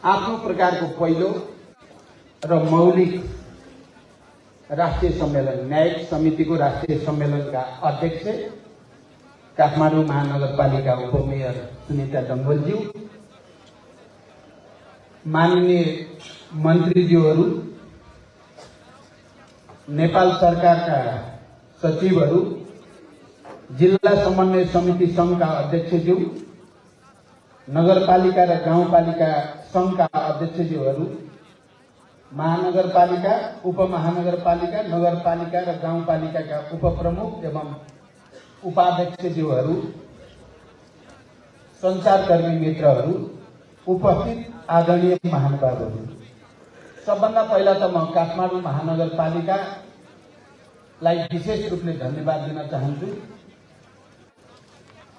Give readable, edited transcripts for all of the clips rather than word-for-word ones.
आफ्नो प्रकारको पहिलो र मौलिक राष्ट्रिय सम्मेलन न्यायिक समितिको राष्ट्रिय सम्मेलनका अध्यक्ष काठमाडौँ महानगरपालिका उपमेयर सुनिता डंगोलज्यू, माननीय मन्त्रीज्यूहरू, नेपाल सरकारका सचिवहरू, जिल्ला समन्वय समिति संघका अध्यक्षज्यू, नगरपालिका र गाउँपालिका संघका अध्यक्षज्यूहरू, महानगरपालिका, उपमहानगरपालिका, नगरपालिका र गाउँपालिकाका उपप्रमुख एवं उपाध्यक्षज्यूहरू, सञ्चारकर्मी मित्रहरू, उपस्थित आदरणीय महानुभावहरू, सबभन्दा पहिला त म काठमाडौँ महानगरपालिकालाई विशेष रूपले धन्यवाद दिन चाहन्छु।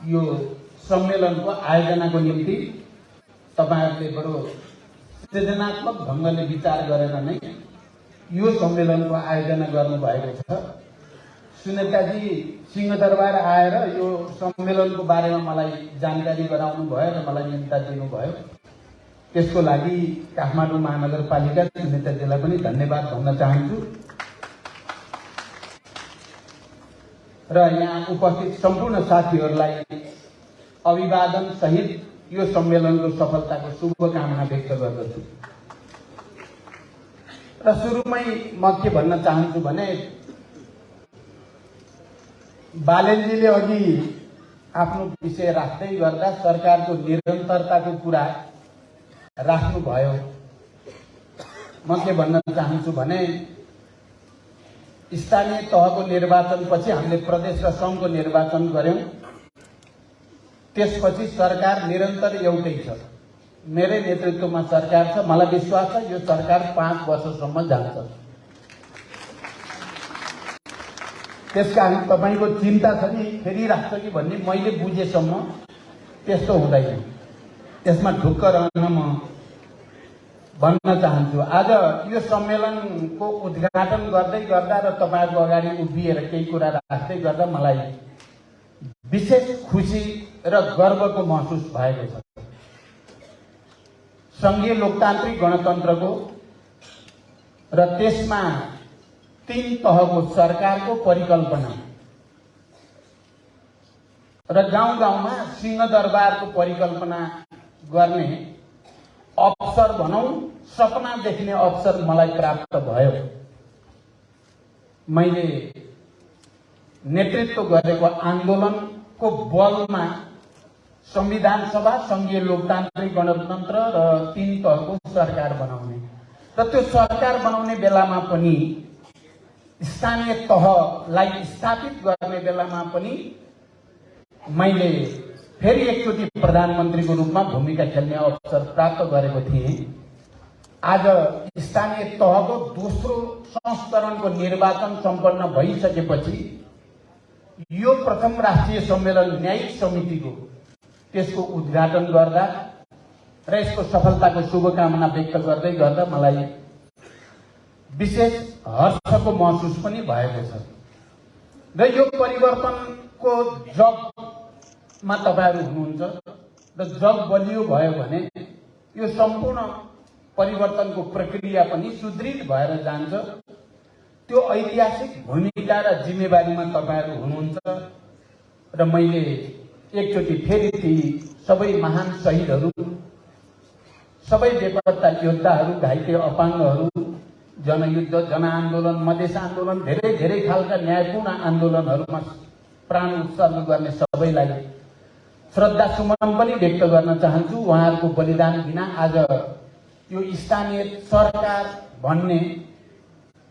यो सम्मेलनको आयोजनाको निम्ति तपाईहरुले बडो सृजनात्मक ढंगले विचार गरेर नै यो सम्मेलनको आयोजना गर्नुभएको छ। सुनेताजी सिंहदरबार आएर यो सम्मेलनको बारेमा मलाई जानकारी गराउनु भयो र मलाई निम्ता दिनुभयो। त्यसको लागि काठमाडौँ महानगरपालिका सुनेताजीलाई पनि धन्यवाद भन्न चाहन्छु र यहाँ उपस्थित सम्पूर्ण साथीहरूलाई अभिवादन सहित यो सम्मेलनको सफलताको शुभकामना व्यक्त गर्दछु। र सुरुमै म के भन्न चाहन्छु भने बालेनजीले अघि आफ्नो विषय राख्दै गर्दा सरकारको निरन्तरताको कुरा राख्नुभयो। म के भन्न चाहन्छु भने स्थानीय तहको निर्वाचनपछि हामीले प्रदेश र संघको निर्वाचन गर्यौं। त्यसपछि सरकार निरन्तर एउटै छ। मेरै नेतृत्वमा सरकार छ। मलाई विश्वास छ यो सरकार 5 वर्षसम्म जान्छ। त्यसकारण तपाईको चिन्ता छ नि फेरि राख्छ कि भन्ने मैले बुझेसम्म त्यस्तो हुँदैन। त्यसमा ढुक्क रहन म भन्न चाहन्छु। आज यो सम्मेलनको उद्घाटन गर्दै गर्दा र तपाईहरुको अगाडि उभिएर केही कुरा राख्दै गर्दा मलाई विशेष खुशी र गर्वको महसुस भएको छ। संघीय लोकतान्त्रिक गणतन्त्रको र त्यसमा 3 तहको सरकारको परिकल्पना र गाउँ गाउँमा सिंहदरबारको परिकल्पना गर्ने अवसर भनौं, सपना देख्ने अवसर मलाई प्राप्त भयो। मैले नेतृत्व गरेको आन्दोलनको बलमा संविधान सभा, संघीय लोकतान्त्रिक गणतन्त्र र 3 तहको सरकार बनाउने र त्यो सरकार बनाउने बेलामा पनि स्थानीय तहलाई स्थापित गर्ने बेलामा पनि मैले फेरि एकचोटि प्रधानमन्त्रीको रूपमा भूमिका खेल्ने अवसर प्राप्त गरेको थिएँ। आज स्थानीय तहको दोस्रो संस्करणको निर्वाचन सम्पन्न भइसकेपछि यो प्रथम राष्ट्रिय सम्मेलन न्यायिक समितिको त्यसको उद्घाटन गर्दा र यसको सफलताको शुभकामना व्यक्त गर्दै गर्दा मलाई विशेष हर्षको महसुस पनि भएको छ। र यो परिवर्तनको जगमा तपाईहरु हुनुहुन्छ र जग बलियो भयो भने यो सम्पूर्ण परिवर्तनको प्रक्रिया पनि सुदृढ भएर जान्छ। त्यो ऐतिहासिक भूमिका र जिम्मेवारीमा तपाईहरु हुनुहुन्छ र मैले एकचोटि फेरि ती सबै महान शहीदहरू, सबै बेपत्ता योद्धाहरू, घाइते अपाङ्गहरू, जनयुद्ध, जनआन्दोलन, मधेस आन्दोलन, धेरै धेरै खालका न्यायपूर्ण आन्दोलनहरूमा प्राण उत्सर्ग गर्ने सबैलाई श्रद्धा सुमन पनि व्यक्त गर्न चाहन्छु। उहाँहरूको बलिदान बिना आज यो स्थानीय सरकार भन्ने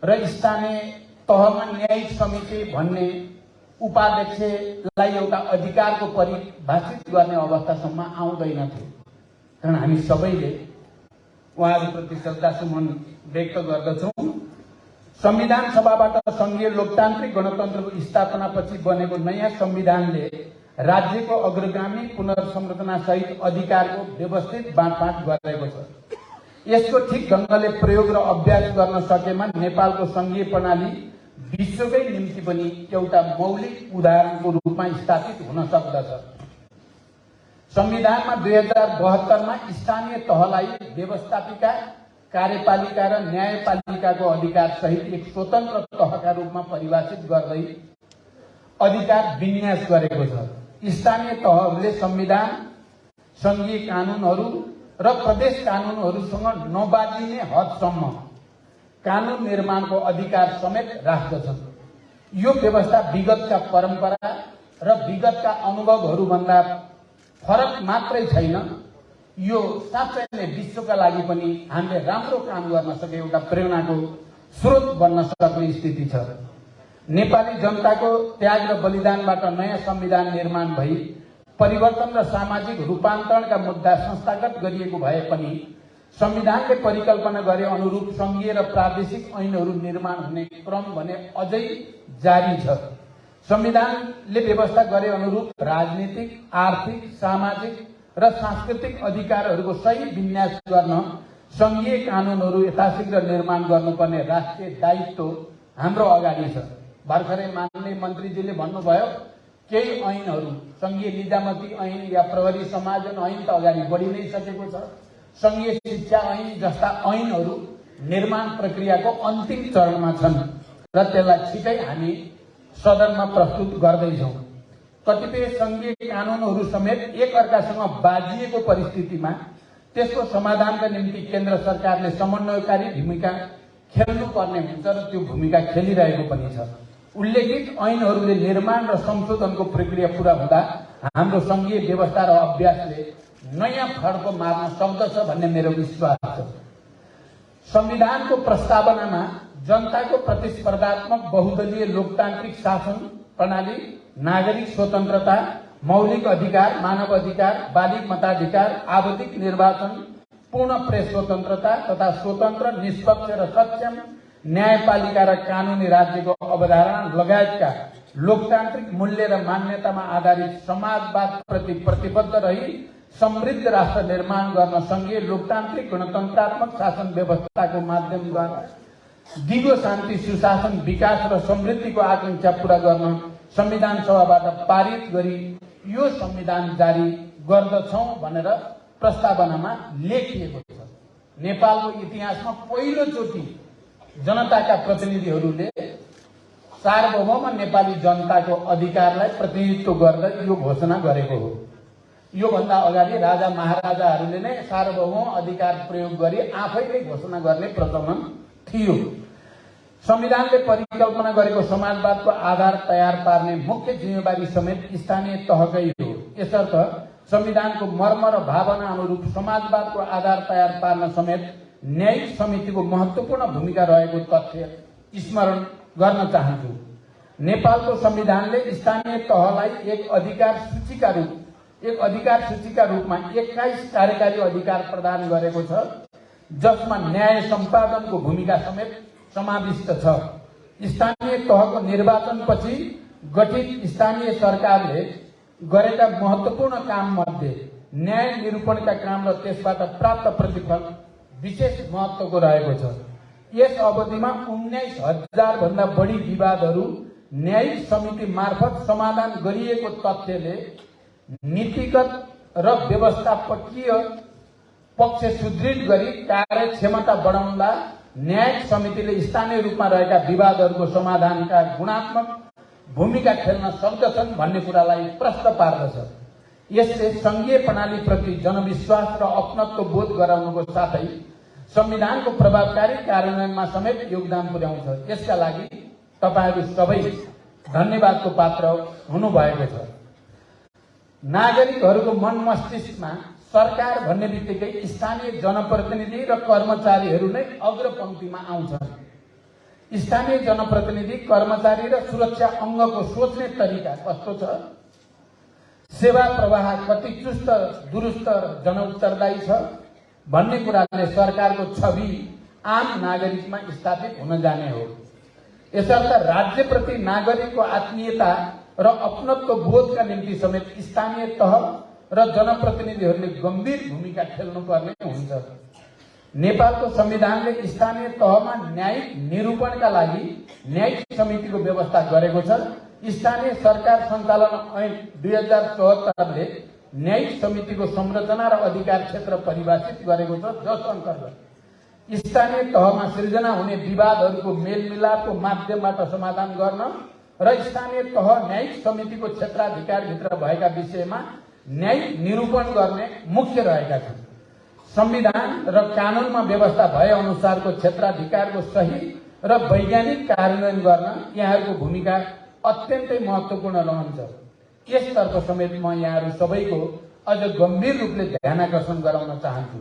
र स्थानीय तहमा न्यायिक समिति भन्ने उपाध्यक्षलाई एउटा अधिकारको परिभाषित गर्ने अवस्थासम्म आउँदैन थियो। कारण हामी सबैले उहाँहरूप्रति श्रद्धासुमन व्यक्त गर्दछौं। संविधान सभाबाट संघीय लोकतान्त्रिक गणतन्त्रको स्थापनापछि बनेको नयाँ संविधानले राज्यको अग्रगामी पुनर्संरचना सहित अधिकारको व्यवस्थित बाँडफाँड गरेको छ। यसको ठीक ढंगले प्रयोग र अभ्यास गर्न सकेमा नेपालको संघीय प्रणाली विश्वकै निम्ति पनि एउटा मौलिक उदाहरणको रूपमा स्थापित हुन सक्दछ। संविधानमा 2072 मा स्थानीय तहलाई व्यवस्थापिका, कार्यपालिका र न्यायपालिकाको अधिकार सहित एक स्वतन्त्र तहका रूपमा परिभाषित गर्दै अधिकार विन्यास गरेको छ। स्थानीय तहहरूले संविधान, संघीय कानूनहरू र प्रदेश कानूनहरूसँग नबाजिने हदसम्म कानून निर्माणको अधिकार समेत राख्दछन्। यो व्यवस्था विगतका परम्परा र विगतका अनुभवहरूभन्दा फरक मात्रै छैन, यो साँच्चै नै विश्वका लागि पनि हामीले राम्रो काम गर्न सके एउटा प्रेरणाको स्रोत बन्न सक्ने स्थिति छ। नेपाली जनताको त्याग र बलिदानबाट नयाँ संविधान निर्माण भई परिवर्तन र सामाजिक रूपान्तरणका मुद्दा संस्थागत गरिएको भए पनि संविधानले परिकल्पना गरे अनुरूप संघीय र प्रादेशिक ऐनहरू निर्माण हुने क्रम भने अझै जारी छ। संविधानले व्यवस्था गरे अनुरूप राजनीतिक, आर्थिक, सामाजिक र सांस्कृतिक अधिकारहरूको सही विन्यास गर्न संघीय कानूनहरू यथाशीघ्र निर्माण गर्नुपर्ने राष्ट्रिय दायित्व हाम्रो अगाडि छ। भर्खरै माननीय मन्त्रीजीले भन्नुभयो केही ऐनहरू, संघीय निजामती ऐन या प्रहरी समायोजन ऐन त अगाडि बढी नै सकेको छ। संघीय शिक्षा ऐन जस्ता ऐनहरू निर्माण प्रक्रियाको अन्तिम चरणमा छन् र त्यसलाई छिटै हामी सदनमा प्रस्तुत गर्दैछौँ। कतिपय संघीय कानूनहरू समेत एक अर्कासँग बाजिएको परिस्थितिमा त्यसको समाधानका निम्ति केन्द्र सरकारले समन्वयकारी भूमिका खेल्नुपर्ने हुन्छ र त्यो भूमिका खेलिरहेको पनि छ। उल्लेखित ऐनहरूले निर्माण र संशोधनको प्रक्रिया पूरा हुँदा हाम्रो संघीय व्यवस्था र अभ्यासले नयाँ फड्को मार्न सक्दछ भन्ने मेरो विश्वास छ। संविधानको प्रस्तावनामा जनताको प्रतिस्पर्धात्मक बहुदलीय लोकतान्त्रिक शासन प्रणाली, नागरिक स्वतन्त्रता, मौलिक अधिकार, मानव अधिकार, बालिग मताधिकार, आवधिक निर्वाचन, पूर्ण प्रेस स्वतन्त्रता तथा स्वतन्त्र, निष्पक्ष र सक्षम न्यायपालिका र कानूनी राज्यको अवधारणा लगायतका लोकतान्त्रिक मूल्य र मान्यतामा आधारित समाजवाद प्रति प्रतिबद्ध रही समृद्ध राष्ट्र निर्माण गर्न संघीय लोकतान्त्रिक गणतन्त्रात्मक शासन व्यवस्थाको माध्यमद्वारा दिगो शान्ति, सुशासन, विकास र समृद्धिको आकांक्षा पूरा गर्न संविधान सभाबाट पारित गरी यो संविधान जारी गर्दछौं भनेर प्रस्तावनामा लेखिएको छ। नेपालको इतिहासमा पहिलोचोटि जनताका प्रतिनिधिहरूले सार्वभौम नेपाली जनताको अधिकारलाई प्रतिनिधित्व गर्दै यो घोषणा गरेको हो। योभन्दा अगाडि राजा महाराजाहरूले नै सार्वभौम अधिकार प्रयोग गरी आफैले घोषणा गर्ने प्रचलन थियो। संविधानले परिकल्पना गरेको समाजवादको आधार तयार पार्ने मुख्य जिम्मेवारी समेत स्थानीय तहकै हो। यसर्थ संविधानको मर्म र भावना अनुरूप समाजवादको आधार तयार पार्न समेत न्यायिक समितिको महत्वपूर्ण भूमिका रहेको तथ्य स्मरण गर्न चाहन्छु। नेपालको संविधानले स्थानीय तहलाई एक अधिकार सूचीका रूपमा 21 कार्यकारी अधिकार प्रदान गरेको छ, जसमा न्याय सम्पादनको भूमिका समेत समाविष्ट छ। स्थानीय तहको निर्वाचनपछि गठित स्थानीय सरकारले गरेका महत्वपूर्ण काम मध्ये न्याय निरूपणका काम र त्यसबाट प्राप्त प्रतिफल विशेष महत्वको रहेको छ। यस अवधिमा 19,000 भन्दा बढी विवादहरू न्यायिक समिति मार्फत समाधान गरिएको तथ्यले नीतिगत र व्यवस्थापकीय पक्ष सुदृढ गरी कार्यक्षमता बढाउँदा न्यायिक समितिले स्थानीय रूपमा रहेका विवादहरूको समाधानका गुणात्मक भूमिका खेल्न सक्दछन् भन्ने कुरालाई प्रश्न पार्दछ। यसले संघीय प्रणालीप्रति जनविश्वास र अपनत्व बोध गराउनुको साथै संविधानको प्रभावकारी कार्यान्वयनमा समेत योगदान पुर्याउँछ। यसका लागि तपाईहरू सबै धन्यवादको पात्र हुनुभएको छ। नागरिकहरूको मन मस्तिष्कमा सरकार भन्ने बित्तिकै स्थानीय जनप्रतिनिधि र कर्मचारीहरू नै अग्रपंक्तिमा आउँछन्। स्थानीय जनप्रतिनिधि, कर्मचारी र सुरक्षा अङ्गको सोच्ने तरिका कस्तो छ, सेवा प्रवाह कति चुस्त दुरुस्त जनउत्तरदायी छ भन्ने कुराले सरकारको छवि आम नागरिकमा स्थापित हुन जाने हो। यसर्थ राज्यप्रति नागरिकको आत्मीयता र अपनत्व बोधका निम्ति समेत स्थानीय तह र जनप्रतिनिधिहरूले गम्भीर भूमिका खेल्नुपर्ने हुन्छ। नेपालको संविधानले स्थानीय तहमा न्यायिक निरूपणका लागि न्यायिक समितिको व्यवस्था गरेको छ। स्थानीय सरकार सञ्चालन ऐन 2074 ले न्यायिक समितिको संरचना र अधिकार क्षेत्र परिभाषित गरेको छ, जस अन्तर्गत स्थानीय तहमा सिर्जना हुने विवादहरूको मेलमिलापको माध्यमबाट समाधान गर्न र स्थानीय तह न्यायिक समितिको क्षेत्राधिकारभित्र भएका विषयमा न्यायिक निरूपण गर्ने मुख्य रहेका छन्। संविधान र कानूनमा व्यवस्था भए अनुसारको क्षेत्राधिकारको सही र वैज्ञानिक कार्यान्वयन गर्न यहाँहरूको भूमिका अत्यन्तै महत्त्वपूर्ण रहन्छ। यसतर्फ समेत म यहाँहरू सबैको अझ गम्भीर रूपले ध्यानाकर्षण गराउन चाहन्छु।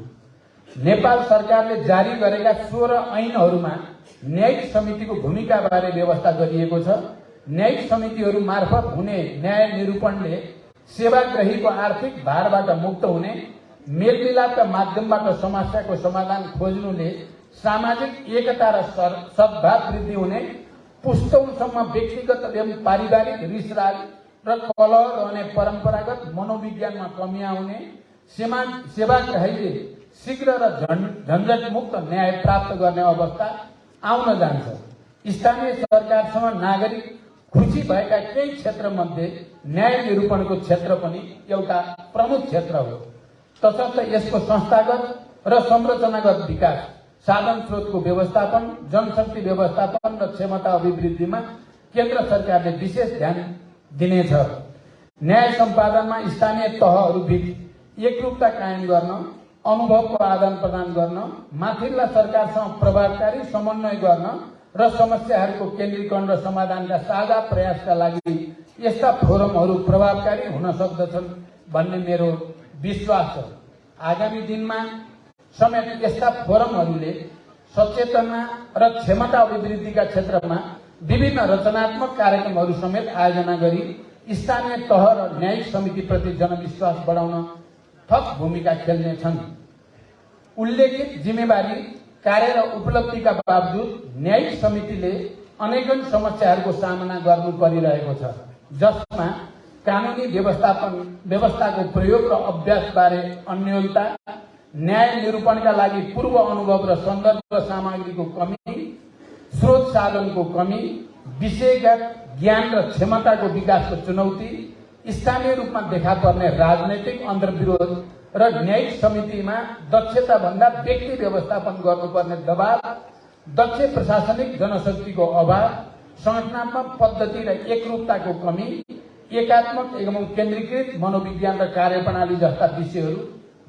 नेपाल सरकारले जारी गरेका 16 ऐनहरूमा न्यायिक समितिको भूमिकाबारे व्यवस्था गरिएको छ। न्यायिक समितिहरू मार्फत हुने न्याय निरूपणले सेवाग्राहीको आर्थिक भारबाट मुक्त हुने, मेलमिलापका माध्यमबाट समस्याको समाधान खोज्नुले सामाजिक एकता र सद्भाव वृद्धि हुने, पुस्तौंसम्म व्यक्तिगत एवं पारिवारिक रिसराग र कलह रहने परम्परागत मनोविज्ञानमा कमी आउने, सेवाग्राहीले शीघ्र र झन्झट मुक्त न्याय प्राप्त गर्ने अवस्था आउन जान्छ। स्थानीय सरकारसँग नागरिक खुसी भएका केही क्षेत्रमध्ये न्याय निरूपणको क्षेत्र पनि एउटा प्रमुख क्षेत्र हो। तसर्थ यसको संस्थागत र संरचनागत विकास, साधन स्रोतको व्यवस्थापन, जनशक्ति व्यवस्थापन र क्षमता अभिवृद्धिमा केन्द्र सरकारले विशेष ध्यान दिनेछ। न्याय सम्पादनमा स्थानीय तहहरूबीच एकरूपता कायम गर्न, अनुभवको आदान प्रदान गर्न, माथिल्ला सरकारसँग प्रभावकारी समन्वय गर्न र समस्याहरूको केन्द्रीकरण र समाधानका साझा प्रयासका लागि यस्ता फोरमहरू प्रभावकारी हुन सक्दछन् भन्ने मेरो विश्वास छ। आगामी दिनमा समेत यस्ता फोरमहरूले सचेतना र क्षमता अभिवृद्धिका क्षेत्रमा विभिन्न रचनात्मक कार्यक्रमहरू समेत आयोजना गरी स्थानीय तह र न्यायिक समितिप्रति जनविश्वास बढाउन थप भूमिका खेल्नेछन्। उल्लेखित जिम्मेवारी, कार्य र उपलब्धिका बावजुद न्यायिक समितिले अनेकन समस्याहरूको सामना गर्नु परिरहेको छ, जसमा कानूनी व्यवस्थाको प्रयोग र अभ्यासबारे अन्योलता, न्याय निरूपणका लागि पूर्व अनुभव र सन्दर्भ सामग्रीको कमी, स्रोत साधनको कमी, विषयगत ज्ञान र क्षमताको विकासको चुनौती, स्थानीय रूपमा देखा पर्ने राजनैतिक अन्तर्विरोध र न्यायिक समितिमा दक्षता भन्दा व्यक्ति व्यवस्थापन गर्नुपर्ने दबाव, दक्ष प्रशासनिक जनशक्तिको अभाव, संगठनात्मक पद्धति र एकरूपताको कमी, एकात्मक एवं केन्द्रीकृत मनोविज्ञान र कार्यप्रणाली जस्ता विषयहरू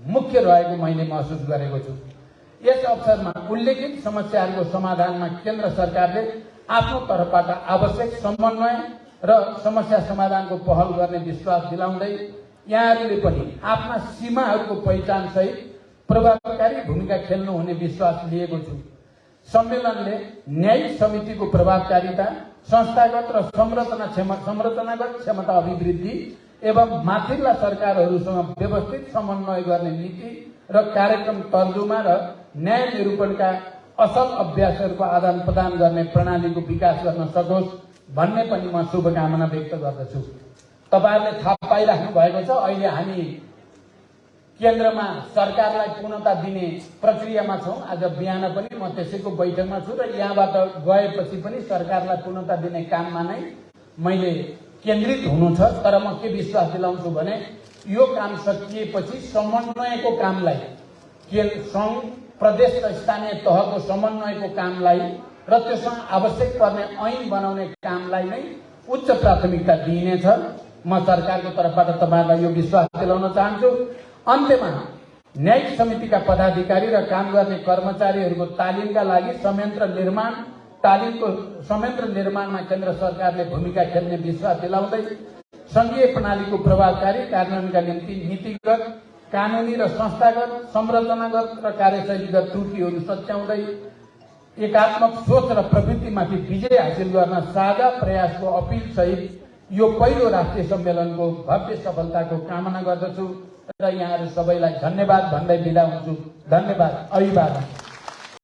मुख्य रहेको मैले महसुस गरेको छु। यस अवसरमा उल्लेखित समस्याहरूको समाधानमा केन्द्र सरकारले आफ्नो तर्फबाट आवश्यक समन्वय र समस्या समाधानको पहल गर्ने विश्वास दिलाउँदै यहाँहरूले पनि आफ्ना सीमाहरूको पहिचान सहित प्रभावकारी भूमिका खेल्नु हुने विश्वास लिएको छु। सम्मेलनले न्यायिक समितिको प्रभावकारिता, संस्थागत र संरचनागत क्षमता अभिवृद्धि एवं माथिल्ला सरकारहरूसँग व्यवस्थित समन्वय गर्ने नीति र कार्यक्रम तर्जुमा र न्याय निरूपणका असल अभ्यासहरूको आदान प्रदान गर्ने प्रणालीको विकास गर्न सकोस् भन्ने पनि म शुभकामना व्यक्त गर्दछु। तपाईहरुले थाहा पाइराख्नु भएको छ, अहिले हामी केन्द्रमा सरकारलाई पूर्णता दिने प्रक्रियामा छौं। आज बिहान पनि म त्यसैको बैठकमा छु र यहाँबाट गएपछि पनि सरकारलाई पूर्णता दिने काममा नै मैले केन्द्रित हुनु छ। तर म के विश्वास दिलाउँछु भने यो काम सकिएपछि समन्वयको कामलाई, संघ, प्रदेश र स्थानीय तहको समन्वयको कामलाई र त्यसमा आवश्यक पर्ने ऐन बनाउने कामलाई नै उच्च प्राथमिकता दिइनेछ। म सरकारको तर्फबाट तपाईहरुलाई यो विश्वास दिलाउन चाहन्छु। अन्त्यमा न्यायिक समितिका पदाधिकारी र काम गर्ने कर्मचारीहरूको तालिमका लागि संयन्त्र निर्माणमा केन्द्र सरकारले भूमिका खेल्ने विश्वास दिलाउँदै संघीय प्रणालीको प्रभावकारी कार्यान्वयनका निम्ति नीतिगत, कानूनी र संस्थागत, संरचनागत र कार्यशैलीगत त्रुटिहरू सच्याउँदै एकात्मक सोच र प्रवृत्तिमाथि विजय हासिल गर्न साझा प्रयासको अपील सहित यो पहिलो राष्ट्रिय सम्मेलनको भव्य सफलताको कामना गर्दछु र यहाँहरू सबैलाई धन्यवाद भन्दै बिदा हुन्छु। धन्यवाद। अभिवादन।